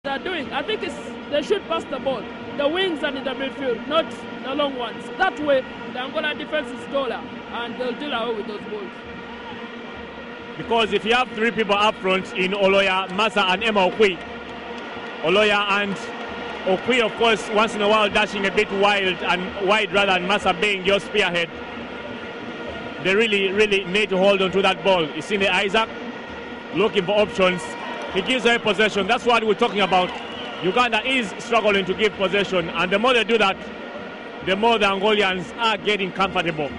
they're doing. I think they should pass the ball. The wings and in the midfield, not the long ones. That way, the Angola defense is taller and they'll deal away with those balls. Because if you have three people up front in Oloya, Massa and Emma Okwi, Oloya and Okwi, of course, once in a while dashing a bit wide rather than Massa being your spearhead. They really need to hold on to that ball. You see the Isaac looking for options. He gives away possession. That's what we're talking about. Uganda is struggling to give possession, and the more they do that, the more the Angolians are getting comfortable.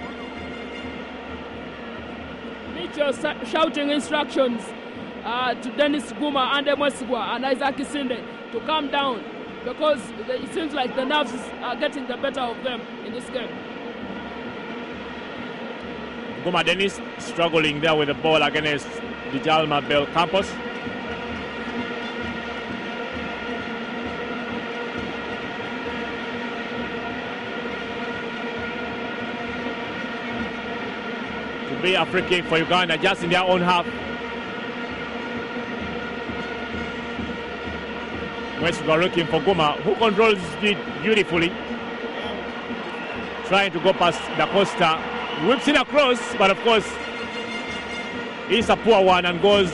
Mitchell shouting instructions to Dennis Guma and Mwesigwa and Isaac Isinde to calm down, because it seems like the nerves are getting the better of them in this game. Guma Dennis struggling there with the ball against Djalma Bell Campos. To be a free kick for Uganda just in their own half. Westgard looking for Guma, who controls it beautifully. Trying to go past Da Costa. Whips it across, but of course, it's a poor one and goes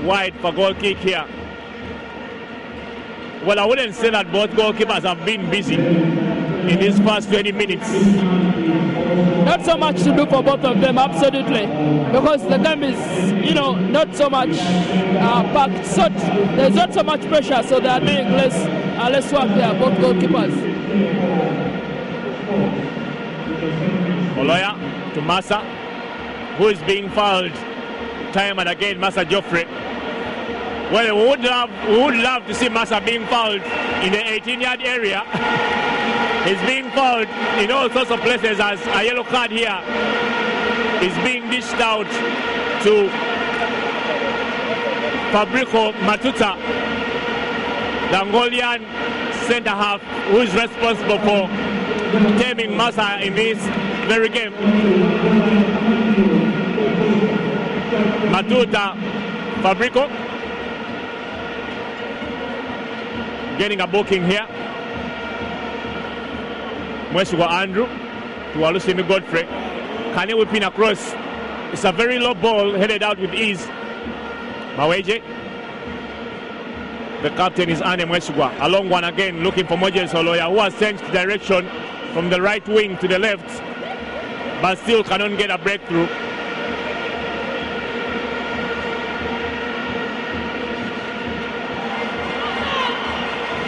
wide for goal kick here. Well, I wouldn't say that both goalkeepers have been busy in these first 20 minutes. Not so much to do for both of them, absolutely, because the game is, not so much packed. So there's not so much pressure, so they are doing less work there, both goalkeepers. Oloya to Massa, who is being fouled time and again, Massa Joffrey. Well, we would love to see Massa being fouled in the 18-yard area. He's being fouled in all sorts of places, as a yellow card here is being dished out to Fabrico Matuta, the Angolian centre half, who is responsible for taming Massa in this very game. Matuta, Fabrico getting a booking here. Mwesugwa Andrew to Alusimi Godfrey. Can he whip in across? It's a very low ball headed out with ease. Maweje. The captain is Ane Mwesugwa. A long one again, looking for Moses Oloya, who has changed direction from the right wing to the left, but still cannot get a breakthrough.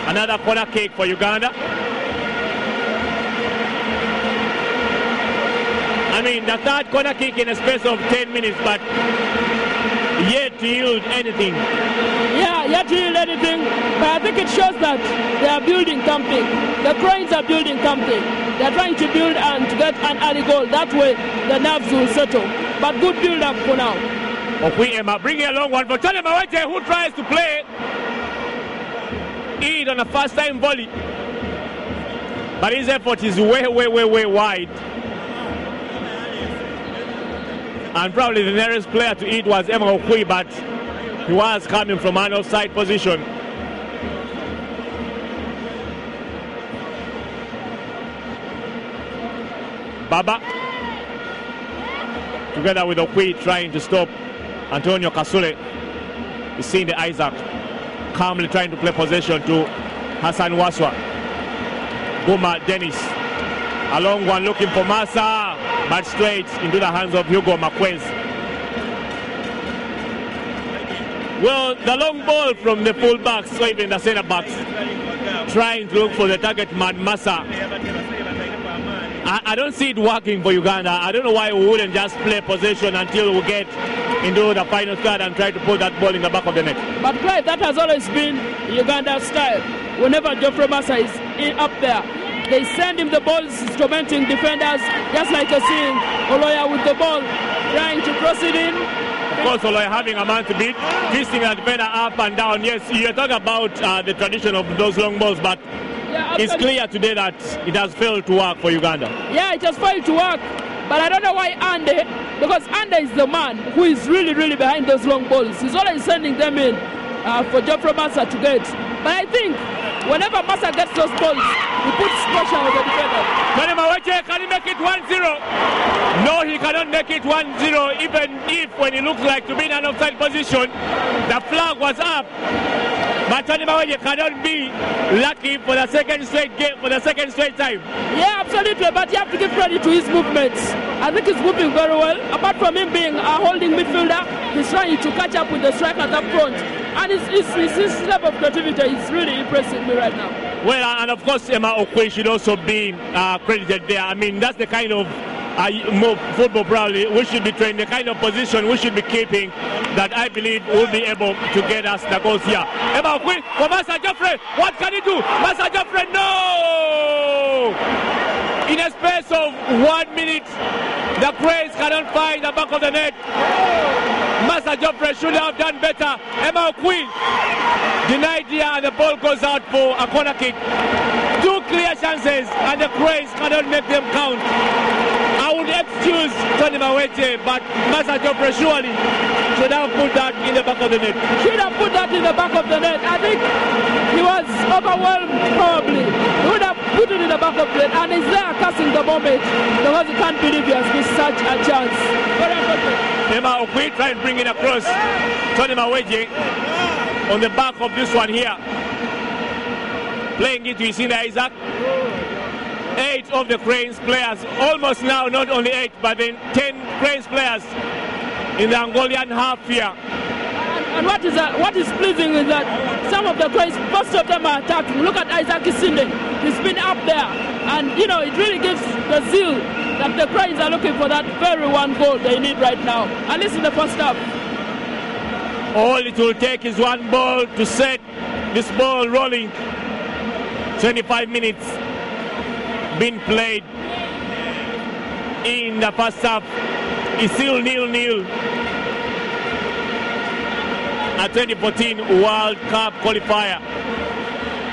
Another corner kick for Uganda. I mean, the third corner kick in a space of 10 minutes, but yet to yield anything. Yeah, yet to yield anything, but I think it shows that they are building something. The Cranes are building something. They're trying to build and to get an early goal. That way, the nerves will settle. But good build-up for now. Okwi Emma bringing a long one for Tony Maweje, who tries to play it on a first-time volley. But his effort is way wide. And probably the nearest player to it was Emma Okwi, but he was coming from an offside position. Baba, together with Okwi, trying to stop Antonio Kasule. You see the Isaac calmly trying to play possession to Hassan Waswa. Guma Dennis, a long one looking for Massa, but straight into the hands of Hugo Makwez. Well, the long ball from the full-backs, so even the centre-backs, trying to look for the target man, Massa. I don't see it working for Uganda. I don't know why we wouldn't just play possession until we get into the final third and try to put that ball in the back of the net. But Clive, that has always been Uganda's style. Whenever Geoffrey Massa is up there, they send him the balls, tormenting defenders, just like you're seeing Oloya with the ball, trying to cross it in. Of course, Oloya having a man to beat, twisting the defender up and down. Yes, you're talking about the tradition of those long balls, but yeah, it's clear today that it has failed to work for Uganda. Yeah, it has failed to work, but I don't know why Ande, because Ande is the man who is really behind those long balls. He's always sending them in for Geoffrey Massa to get. But I think whenever Massa gets those balls, he puts pressure on the defender. Tony Maweche, can he make it 1-0? No, he cannot make it 1-0, even if when he looks like to be in an offside position, the flag was up. But Tony Maweche cannot be lucky for the second straight game, for the second straight time. Yeah, absolutely, but you have to give credit to his movements. I think he's moving very well. Apart from him being a holding midfielder, he's trying to catch up with the strikers up front. And his level of creativity is really impressing me right now. Well, and of course, Emma Okwe should also be credited there. I mean, that's the kind of more football probably we should be trained, the kind of position we should be keeping that I believe will be able to get us the goals here. Emma Okwe for Massa Joffrey. What can he do? Massa Joffrey, no! In a space of 1 minute, the Cranes cannot find the back of the net. Massa Joffrey should have done better. Emma Okwe denied here and the ball goes out for a corner kick. 2 clear chances and the Cranes cannot make them count. I would excuse Tony Maweche, but Massa Joffrey surely should have put that in the back of the net. Should have put that in the back of the net. I think he was overwhelmed probably. He would have put it in the back of the net and he's there cursing the moment because he can't believe he has missed such a chance. Very unfortunate. Emma Okwe try and bring it across. Tony Maweche on the back of this one here. Playing it to Isinda Isaac. 8 of the Cranes players, almost now not only 8 but then 10 Cranes players in the Angolian half here. And what is pleasing is that some of the Cranes, most of them are attacking. Look at Isaac Isinde. He's been up there and you know it really gives the zeal that the Cranes are looking for that very one goal they need right now, at least in the first half. All it will take is one ball to set this ball rolling. 25 minutes been played in the first half. It's still 0-0. A 2014 World Cup qualifier.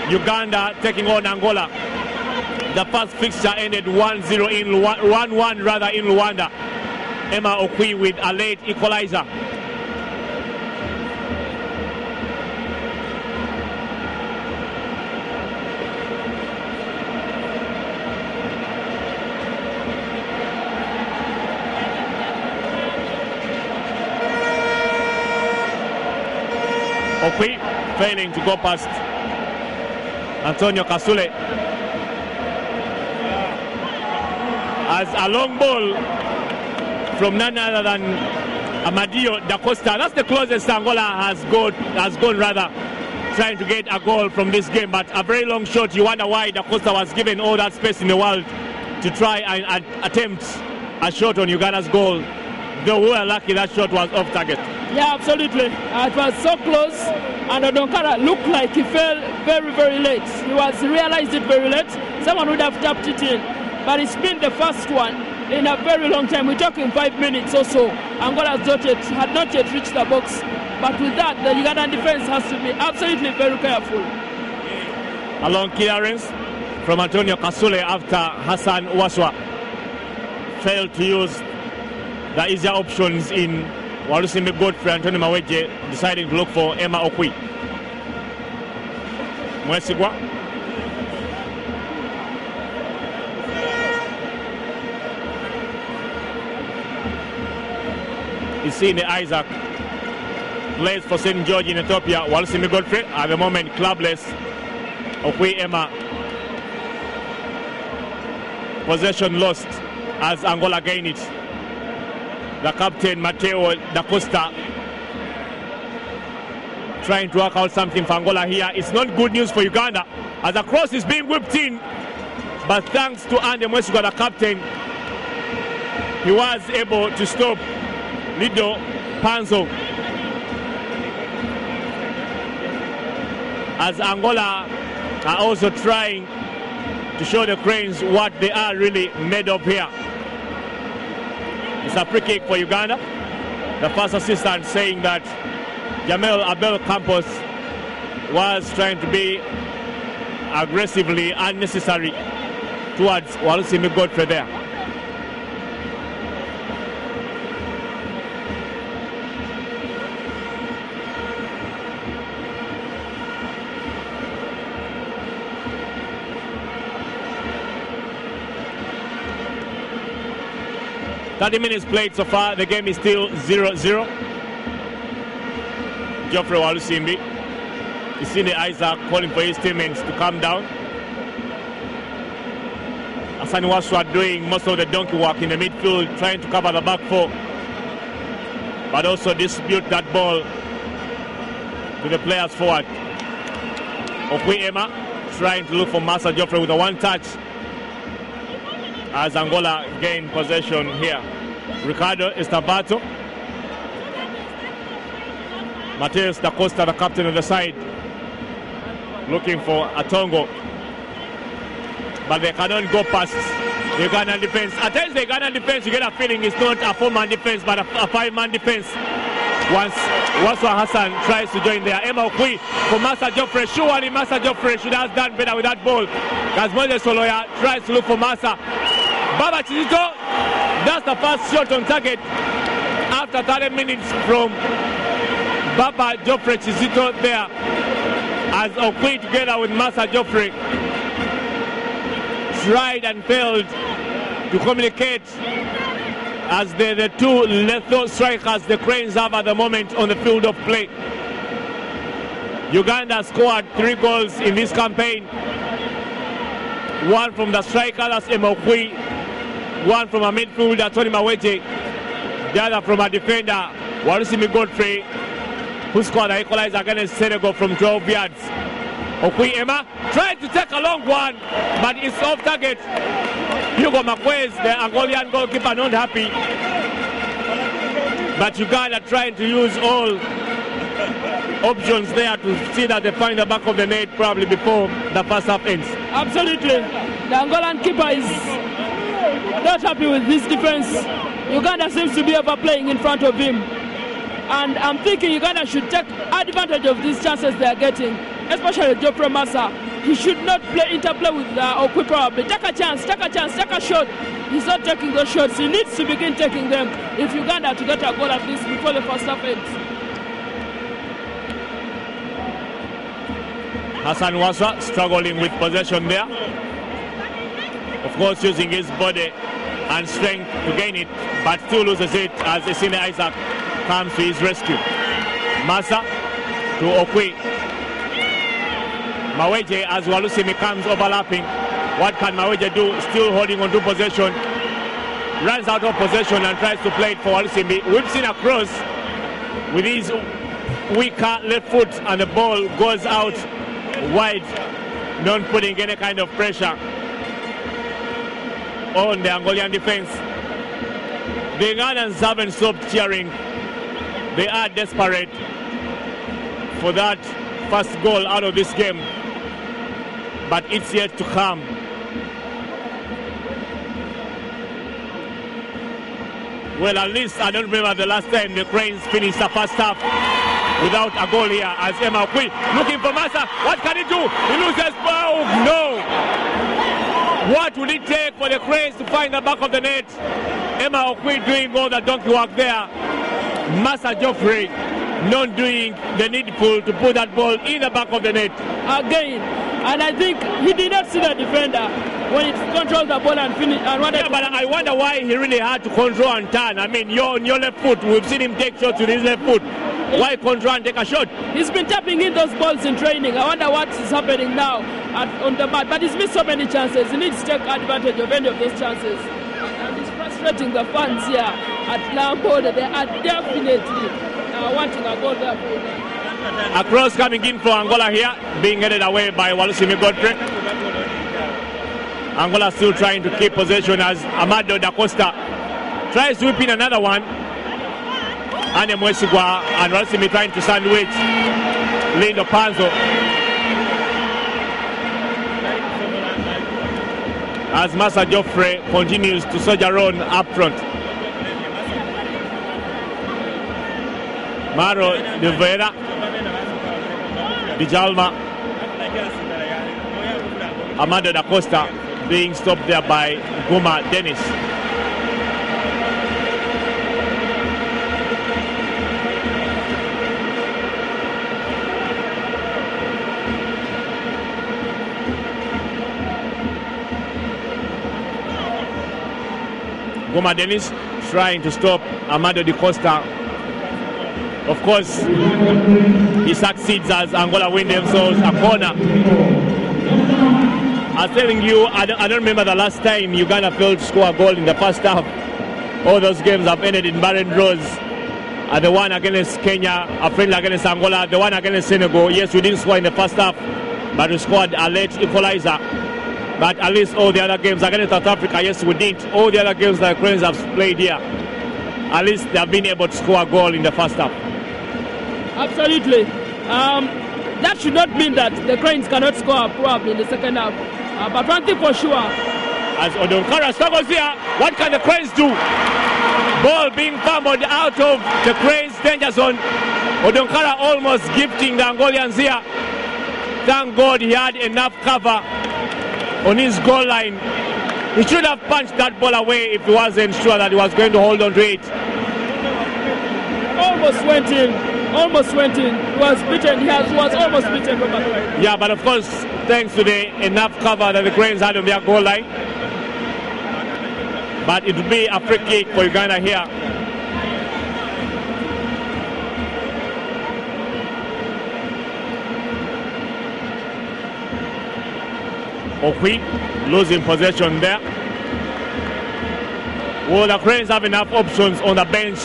Uganda taking on Angola. The first fixture ended 1-0 in 1-1 rather in Rwanda. Emma Okwe with a late equalizer. Okwe failing to go past Antonio Kasule. As a long ball from none other than Amadio Da Costa. That's the closest Angola has gone rather, trying to get a goal from this game. But a very long shot, you wonder why Da Costa was given all that space in the world to try and attempt a shot on Uganda's goal. Though we were lucky that shot was off target. Yeah, absolutely. It was so close, and Odonkara looked like he fell very, very late. He realized it very late. Someone would have tapped it in, but it's been the first one in a very long time. We're talking 5 minutes or so. Angola had not yet reached the box, but with that, the Ugandan defense has to be absolutely very careful. A long clearance from Antonio Kasule after Hassan Waswa failed to use the easier options in Walusimi Godfrey. Antonio Maweche deciding to look for Emma Okwe. Mwesigwa. Isine Isaac plays for St. George in Ethiopia. Walusimi Godfrey at the moment clubless. Okwe Emma. Possession lost as Angola gain it. The captain, Mateo Da Costa, trying to work out something for Angola here. It's not good news for Uganda as the cross is being whipped in. But thanks to Andy Mwesigwa, the captain, he was able to stop Lido Panzo. As Angola are also trying to show the Cranes what they are really made of here. It's a free kick for Uganda. The first assistant saying that Jamel Abel Campos was trying to be aggressively unnecessary towards Walusimi Godfrey there. 30 minutes played so far. The game is still 0-0. Geoffrey Walusimbi. You see the Isaac calling for his teammates to calm down. Hassan Waswa doing most of the donkey work in the midfield, trying to cover the back four, but also distribute that ball to the players forward. Okwi Emma trying to look for Massa Geoffrey with a one touch as Angola gain possession here. Ricardo Estabato. Mateus da Costa, the captain on the side, looking for Atongo. But they cannot go past the Ugandan defense. At times the Ugandan defense, you get a feeling it's not a 4-man defense, but a 5-man defense. Once Waswa Hassan tries to join there. Emma Okwi for Massa Geoffrey. Surely Massa Geoffrey should have done better with that ball. As Moses Soloya tries to look for Massa. Baba Chizito, that's the first shot on target after 30 minutes from Baba Geoffrey Chizito there. As Okwi together with Massa Geoffrey tried and failed to communicate as the two lethal strikers the Cranes have at the moment on the field of play. Uganda scored 3 goals in this campaign. One from the striker, that's Emokwi. One from a midfielder, Tony Maweje. The other from a defender, Walusimi Godfrey, who scored the equalizer against Senegal from 12 yards. Okwi Emma tried to take a long one, but it's off target. Hugo Makwez, the Angolian goalkeeper, not happy. But Uganda trying to use all options there to see that they find the back of the net probably before the first half ends. Absolutely. The Angolan keeper is not happy with this defense. Uganda seems to be overplaying in front of him. And I'm thinking Uganda should take advantage of these chances they are getting, especially Geoffrey Massa. He should not interplay with Okwi probably. Take a chance, take a shot. He's not taking those shots. He needs to begin taking them if Uganda to get a goal at least before the first half ends. Hassan Waswa struggling with possession there. Of course, using his body and strength to gain it, but still loses it as Esine Isaac comes to his rescue. Massa to Okwi. Maweje as Walusimi comes overlapping. What can Maweje do? Still holding on to possession. Runs out of possession and tries to play it for Walusimi. We've seen a cross with his weaker left foot and the ball goes out wide, not putting any kind of pressure on the Angolan defense. The Ugandans haven't stopped cheering. They are desperate for that first goal out of this game, but it's yet to come. Well, at least I don't remember the last time the Cranes finished the first half without a goal here as Emma Okwi looking for Massa. What can he do? He loses. Oh, no! What will it take for the Cranes to find the back of the net? Emma Okwi doing all the donkey work there. Massa Geoffrey not doing the needful to put that ball in the back of the net. Again, and I think he did not see the defender when he controlled the ball and finished. Yeah, but I wonder why he really had to control and turn. I mean, you're on your left foot. We've seen him take shots with his left foot. Why control and take a shot? He's been tapping in those balls in training. I wonder what is happening now on the mat. But he's missed so many chances. He needs to take advantage of any of those chances. And it's frustrating the fans here at Lambo. They are definitely wanting a goal there. A cross coming in for Angola here, being headed away by Walusimi Godfrey. Angola still trying to keep possession as Amado da Costa tries to whip in another one. Ane Mwesigwa and Walusimi trying to sandwich Lindo Panzo. As Massa Geoffrey continues to soldier on up front. Maro de Vera, Dijalma, Amado da Costa being stopped there by Guma Dennis. Guma Dennis trying to stop Amado Di Costa. Of course, he succeeds as Angola win themselves a corner. I was telling you, I don't remember the last time Uganda failed to score a goal in the first half. All those games have ended in barren draws. The one against Kenya, a friendly against Angola, the one against Senegal. Yes, we didn't score in the first half, but we scored a late equalizer. But at least all the other games against South Africa, yes, we did. All the other games that the Cranes have played here, at least they have been able to score a goal in the first half. Absolutely. That should not mean that the Cranes cannot score probably in the second half. But one thing for sure. As Odonkara struggles here, what can the Cranes do? Ball being fumbled out of the Cranes danger zone. Odonkara almost gifting the Angolians here. Thank God he had enough cover on his goal line. He should have punched that ball away if he wasn't sure that he was going to hold on to it. Almost went in. Almost went in. He was beaten. He was almost beaten. Yeah, but of course, thanks to the enough cover that the Cranes had on their goal line. But it will be a free kick for Uganda here. Okwi losing possession there. Well, the Cranes have enough options on the bench,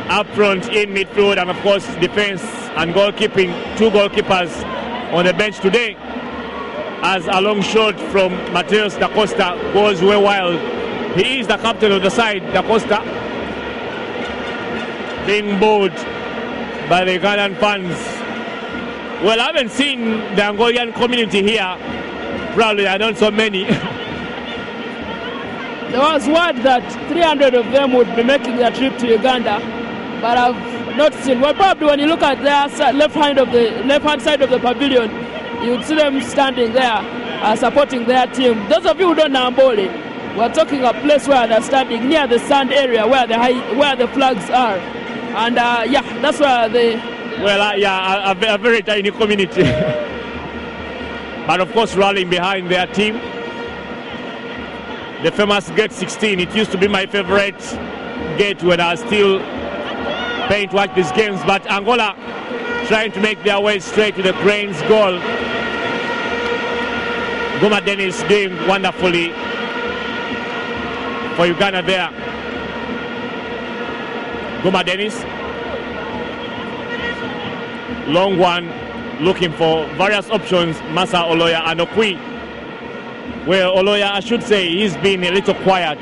up front, in midfield, and of course defense and goalkeeping. Two goalkeepers on the bench today, as a long shot from Mateus Da Costa goes way wild. He is the captain of the side, Da Costa, being booed by the Ugandan fans. Well, I haven't seen the Angolan community here. Probably there are not so many. There was word that 300 of them would be making their trip to Uganda, but I've not seen. Well, probably when you look at their left-hand side of the pavilion, you would see them standing there supporting their team. Those of you who don't know Amboli, we're talking a place where they're standing near the sand area where the flags are, and yeah, that's where they. Well, yeah, a very tiny community, but of course rallying behind their team. The famous gate 16. It used to be my favorite gate when I was still paying to watch these games. But Angola trying to make their way straight to the Cranes goal. Goma Dennis doing wonderfully for Uganda there. Goma Dennis. Long one, looking for various options. Massa, Oloya and Okwi. Well, Oloya, I should say, he's been a little quiet.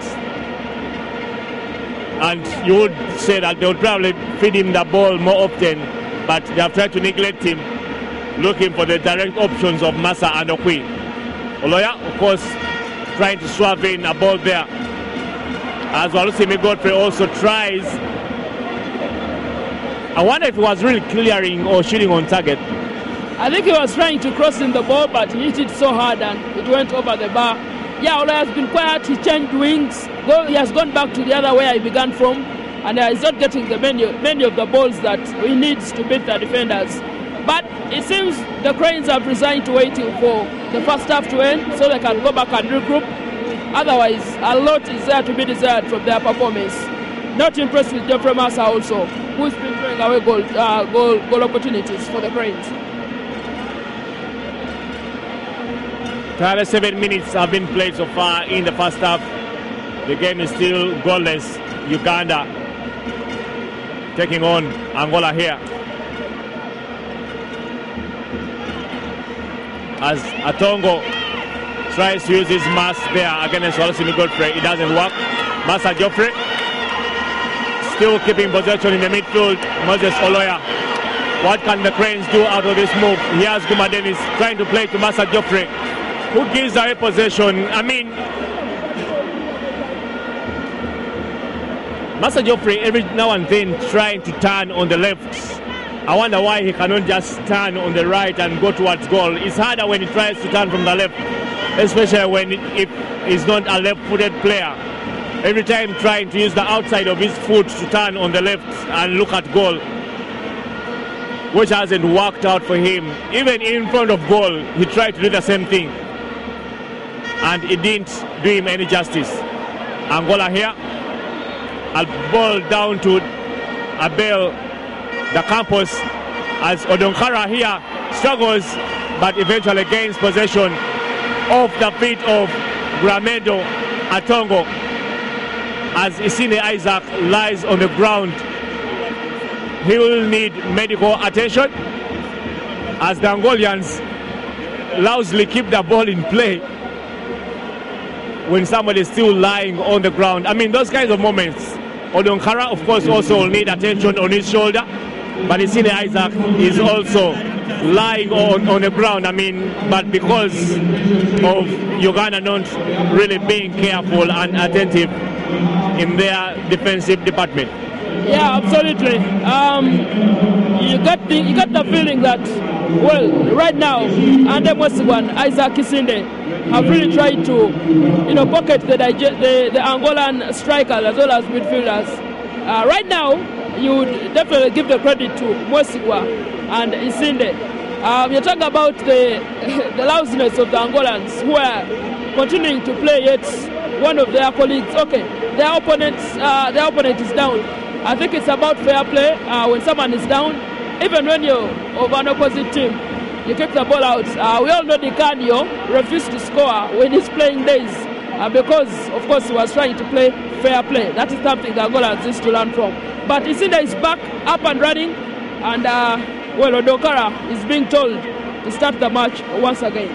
And you would say that they would probably feed him the ball more often, but they have tried to neglect him, looking for the direct options of Massa and Okwi. Oloya, of course, trying to swerve in a ball there. As Walusimi Godfrey also tries. I wonder if he was really clearing or shooting on target. I think he was trying to cross in the ball, but he hit it so hard and it went over the bar. Yeah, Oloya has been quiet. He changed wings. He has gone back to the other where he began from, and he's not getting the many of the balls that he needs to beat the defenders. But it seems the Cranes have resigned to waiting for the first half to end so they can go back and regroup. Otherwise, a lot is there to be desired from their performance. Not impressed with Geoffrey Massa also, who's been throwing away goal opportunities for the Cranes. 37 minutes have been played so far in the first half. The game is still goalless. Uganda taking on Angola here. As Atongo tries to use his mass there against Walusimi Godfrey, it doesn't work. Massa Geoffrey still keeping possession in the midfield. Moses Oloya. What can the Cranes do out of this move? Here's Guma Dennis trying to play to Massa Geoffrey, who gives away possession. I mean, Massa Geoffrey every now and then trying to turn on the left. I wonder why he cannot just turn on the right and go towards goal. It's harder when he tries to turn from the left, especially when if he's not a left-footed player. Every time trying to use the outside of his foot to turn on the left and look at goal, which hasn't worked out for him. Even in front of goal, he tried to do the same thing, and it didn't do him any justice. Angola here. A ball down to Abel Da Campos as Odonkara here struggles, but eventually gains possession of the feet of Gramedo Atongo as Isine Isaac lies on the ground. He will need medical attention as the Angolians loudly keep the ball in play when somebody is still lying on the ground. I mean, those kinds of moments. Odonkara, of course, also will need attention on his shoulder, but Isine Isaac is also lying on the ground. I mean, but because of Uganda not really being careful and attentive in their defensive department. Yeah, absolutely. You got the feeling that, well, right now, Ande Mwesiwa and Isaac Isinde have really tried to, pocket the Angolan strikers as well as midfielders. Right now, you would definitely give the credit to Mwesiwa and Isinde. You're talking about the lousiness of the Angolans who are continuing to play, yet one of their colleagues, their opponent is down. I think it's about fair play. When someone is down, even when you're of an opposite team, you kick the ball out. We all know Dicanio refused to score when he's playing days because, of course, he was trying to play fair play. That is something the Angolans need to learn from. But Isinde is back, up and running, and Odonkara is being told to start the match once again.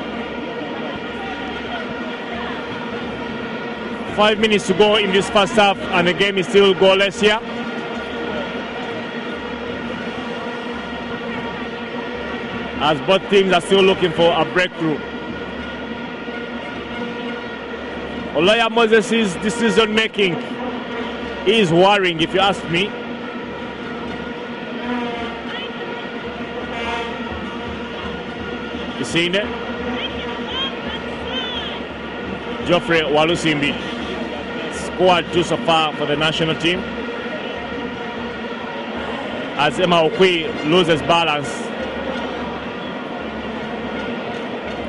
5 minutes to go in this first half, and the game is still goalless here. As both teams are still looking for a breakthrough. Oloya Moses' decision making is worrying, if you ask me. You seen it? Geoffrey Walusimbi scored 2 so far for the national team. As Emma Okwi loses balance.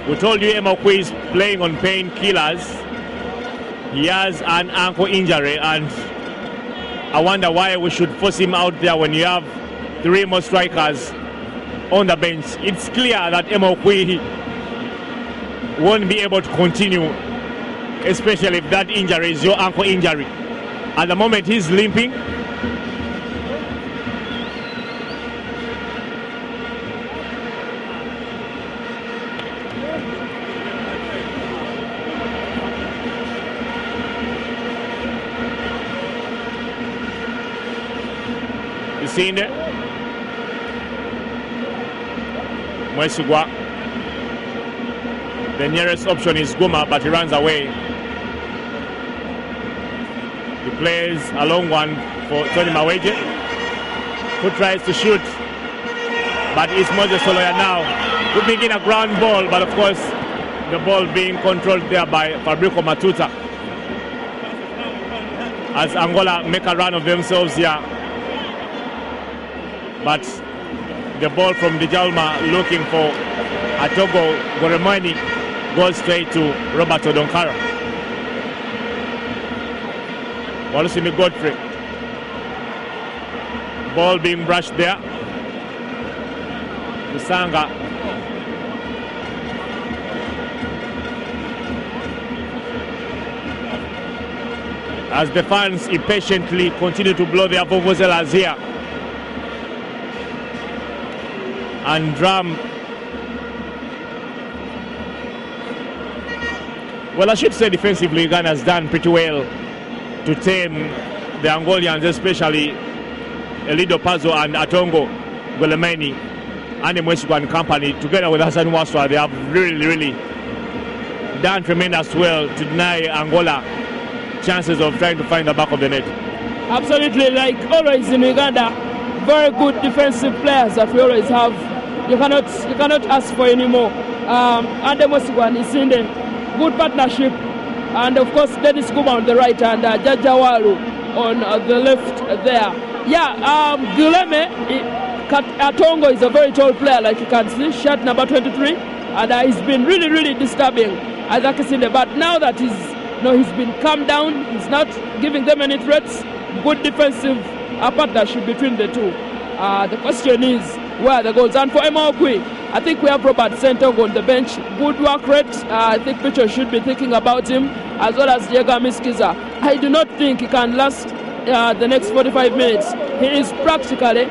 We told you Emma Okwi is playing on painkillers. He has an ankle injury, and I wonder why we should force him out there when you have 3 more strikers on the bench. It's clear that Emma Okwi won't be able to continue, especially if that injury is your ankle injury. At the moment, he's limping. You seen it? Mwesiwa. The nearest option is Guma, but he runs away. He plays a long one for Tony Maweje, who tries to shoot, but it's Moses Oloya now, who begin a ground ball, but of course the ball being controlled there by Fabrico Matuta. As Angola make a run of themselves here, but the ball from Djalma looking for Atogo Goremani goes straight to Robert Odonkara. Walusimi Godfrey. Ball being brushed there. Musanga. As the fans impatiently continue to blow their vuvuzelas here. And drum. Well, I should say defensively, Uganda has done pretty well to tame the Angolians, especially Elido Pazo and Atongo Golemeni and the Mwesiwa and company, together with Hassan Waswa. They have really done tremendous well to deny Angola chances of trying to find the back of the net. Absolutely, like always in Uganda, very good defensive players that we always have. You cannot ask for any more. Ande Mwesiwa and Isinde, good partnership, and of course Dennis Guma on the right and Jajawalu on the left there. Yeah, Guleme Atongo is a very tall player, like you can see, shirt number 23, and he's been really disturbing Isaac Isinde. But now that he's No, he's been calmed down. He's not giving them any threats. Good defensive partnership between the two. The question is, where are the goals? And for Emma Okwi, I think we have Robert Sentog on the bench. Good work rate. I think Picho should be thinking about him, as well as Diego Miskiza. I do not think he can last the next 45 minutes. He is practically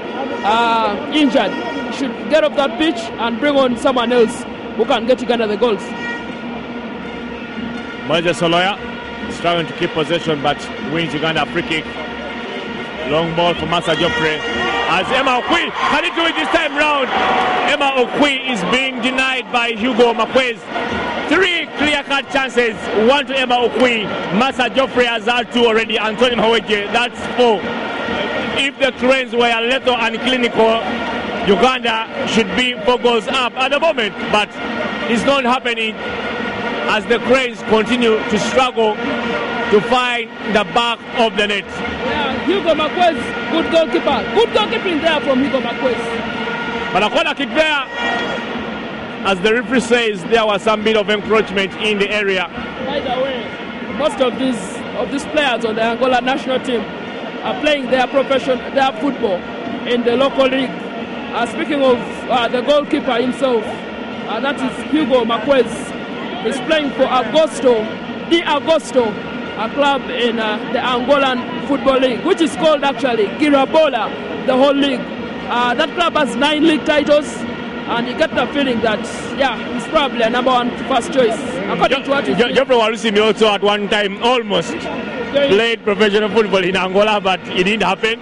injured. He should get off that pitch and bring on someone else who can get Uganda the goals. Moses Oloya struggling to keep possession but wins Uganda free kick. Long ball for Masa Joffrey. As Emma Okwi, can he do it this time round? Emma Okwi is being denied by Hugo Makwez. 3 clear-cut chances, 1 to Emma Okwi. Masa Joffrey has had 2 already. Anthony Maweje, that's 4. If the trains were lethal and clinical, Uganda should be 4 goals up at the moment, but it's not happening as the Cranes continue to struggle to find the back of the net. Yeah, Hugo Makwez, good goalkeeper. Good goalkeeping there from Hugo Makwez. But a corner kick there, as the referee says, there was some bit of encroachment in the area. By the way, most of these players on the Angola national team are playing their football in the local league. Speaking of the goalkeeper himself, that is Hugo Makwez. He's playing for Agosto, a club in the Angolan Football League, which is called actually Girabola, the whole league. That club has 9 league titles, and you get the feeling that, yeah, he's probably a #1 first choice. According to what he's Geoffrey Walusimi also at one time almost played professional football in Angola, but it didn't happen.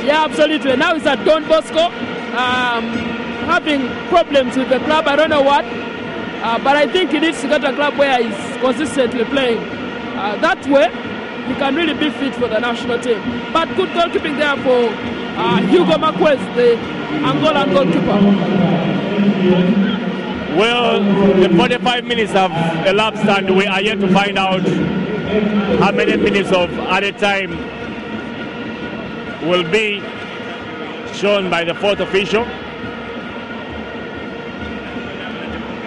Yeah, absolutely. Now he's at Don Bosco, having problems with the club. I don't know what, but I think he needs to get a club where he's consistently playing. That way, he can really be fit for the national team. But good goalkeeping there for Hugo Makwez, the Angolan goalkeeper. Well, the 45 minutes have elapsed and we are yet to find out how many minutes of added time will be shown by the 4th official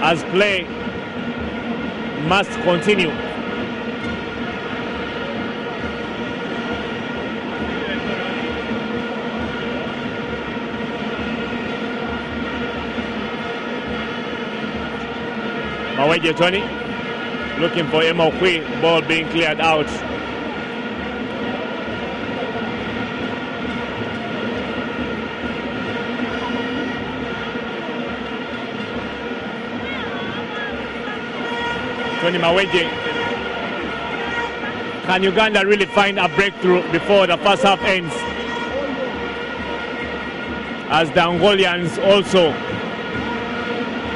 as play must continue. Maweje Tony looking for Emma Okwi, ball being cleared out. Tony Maweje. Can Uganda really find a breakthrough before the first half ends? As the Angolians also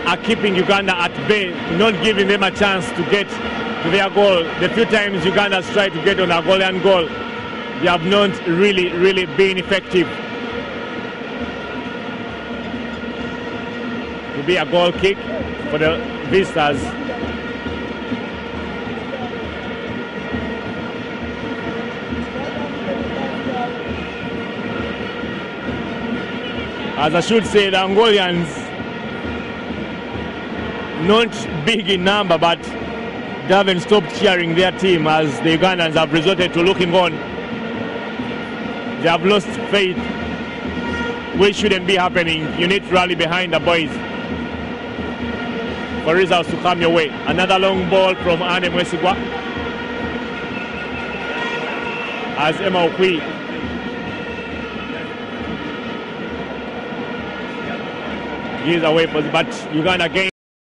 are keeping Uganda at bay, not giving them a chance to get to their goal. The few times Uganda's tried to get on a Angolian goal, they have not really been effective. To be a goal kick for the visitors. As I should say, the Angolians not big in number, but they haven't stopped cheering their team as the Ugandans have resorted to looking on. They have lost faith, which shouldn't be happening. You need to rally behind the boys for results to come your way. Another long ball from Ane Mwesigwa as Emma Okwi gives away, but Uganda again